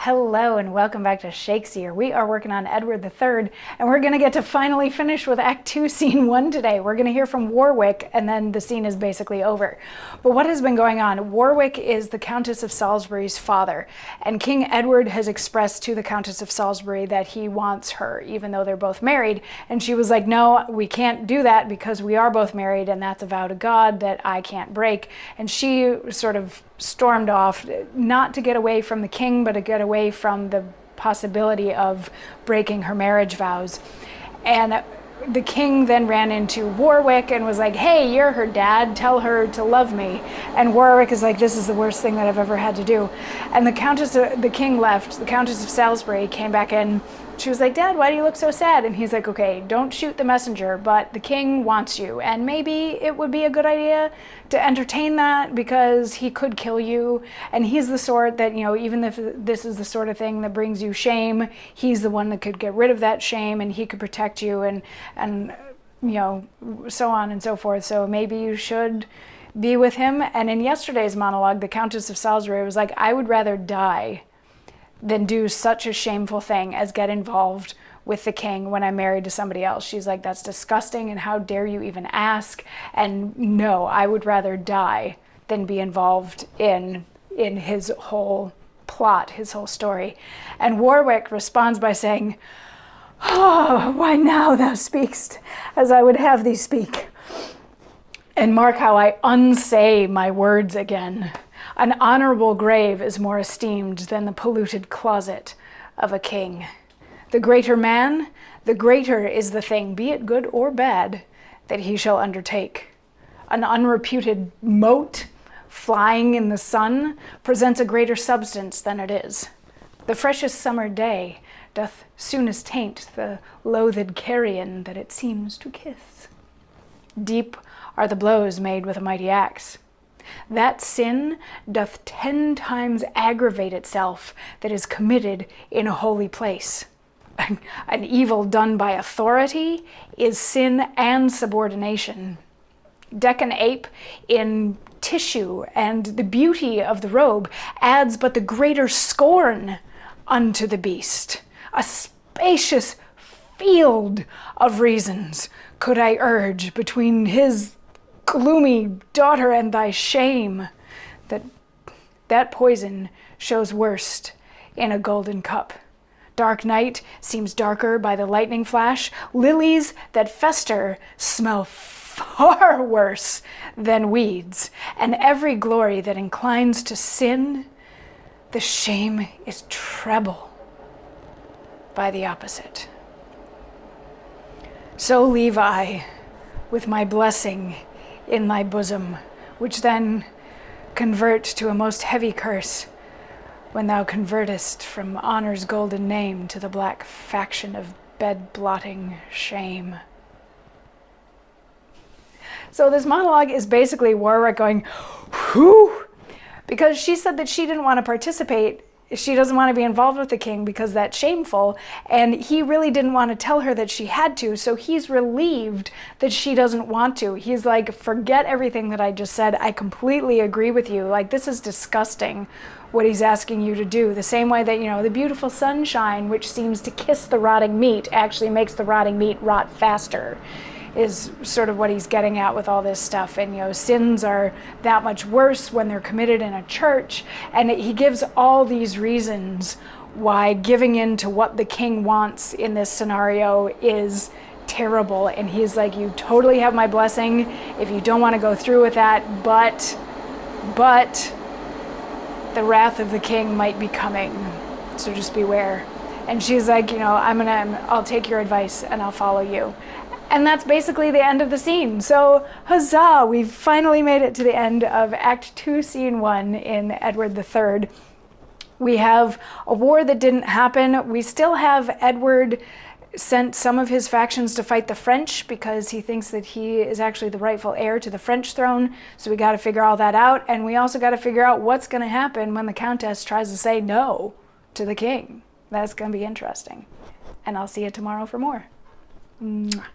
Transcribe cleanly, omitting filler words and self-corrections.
Hello and welcome back to Shakesyear. We are working on Edward III and we're going to get to finally finish with Act 2, Scene 1 today. We're going to hear from Warwick and then the scene is basically over. But what has been going on? Warwick is the Countess of Salisbury's father, and King Edward has expressed to the Countess of Salisbury that he wants her, even though they're both married. And she was like, no, we can't do that because we are both married and that's a vow to God that I can't break. And she sort of stormed off, not to get away from the king, but to get away from the possibility of breaking her marriage vows. And the king then ran into Warwick and was like, hey, you're her dad, tell her to love me. And Warwick is like, this is the worst thing that I've ever had to do. And the king left, the Countess of Salisbury came back in. She was like, Dad, why do you look so sad? And he's like, okay, don't shoot the messenger, but the king wants you. And maybe it would be a good idea to entertain that because he could kill you. And he's the sort that, you know, even if this is the sort of thing that brings you shame, he's the one that could get rid of that shame and he could protect you and you know, so on and so forth. So maybe you should be with him. And in yesterday's monologue, the Countess of Salisbury was like, I would rather die than do such a shameful thing as get involved with the king when I'm married to somebody else. She's like, that's disgusting and how dare you even ask? And no, I would rather die than be involved in his whole plot, his whole story. And Warwick responds by saying, oh, why now thou speakst as I would have thee speak. And mark how I unsay my words again. An honorable grave is more esteemed than the polluted closet of a king. The greater man, the greater is the thing, be it good or bad, that he shall undertake. An unreputed mote flying in the sun presents a greater substance than it is. The freshest summer day doth soonest taint the loathed carrion that it seems to kiss. Deep are the blows made with a mighty axe. That sin doth 10 times aggravate itself that is committed in a holy place. An evil done by authority is sin and subordination. Deck an ape in tissue, and the beauty of the robe adds but the greater scorn unto the beast. A spacious field of reasons could I urge between his gloomy daughter and thy shame, that poison shows worst in a golden cup. Dark night seems darker by the lightning flash. Lilies that fester smell far worse than weeds, and every glory that inclines to sin, the shame is treble by the opposite. So leave I with my blessing in thy bosom, which then convert to a most heavy curse when thou convertest from honor's golden name to the black faction of bed-blotting shame. So this monologue is basically Warwick going, whew, because she said that she didn't want to participate. She doesn't want to be involved with the king because that's shameful, and he really didn't want to tell her that she had to, so he's relieved that she doesn't want to. He's like, forget everything that I just said. I completely agree with you. Like, this is disgusting what he's asking you to do. The same way that, you know, the beautiful sunshine, which seems to kiss the rotting meat, actually makes the rotting meat rot faster, is sort of what he's getting at with all this stuff. And, you know, sins are that much worse when they're committed in a church. And he gives all these reasons why giving in to what the king wants in this scenario is terrible. And he's like, you totally have my blessing if you don't want to go through with that, but the wrath of the king might be coming, so just beware. And she's like, you know, I'll take your advice and I'll follow you. And that's basically the end of the scene. So huzzah, we've finally made it to the end of Act 2, Scene 1 in Edward III. We have a war that didn't happen. We still have Edward sent some of his factions to fight the French because he thinks that he is actually the rightful heir to the French throne. So we got to figure all that out. And we also got to figure out what's going to happen when the Countess tries to say no to the king. That's going to be interesting. And I'll see you tomorrow for more. Mwah.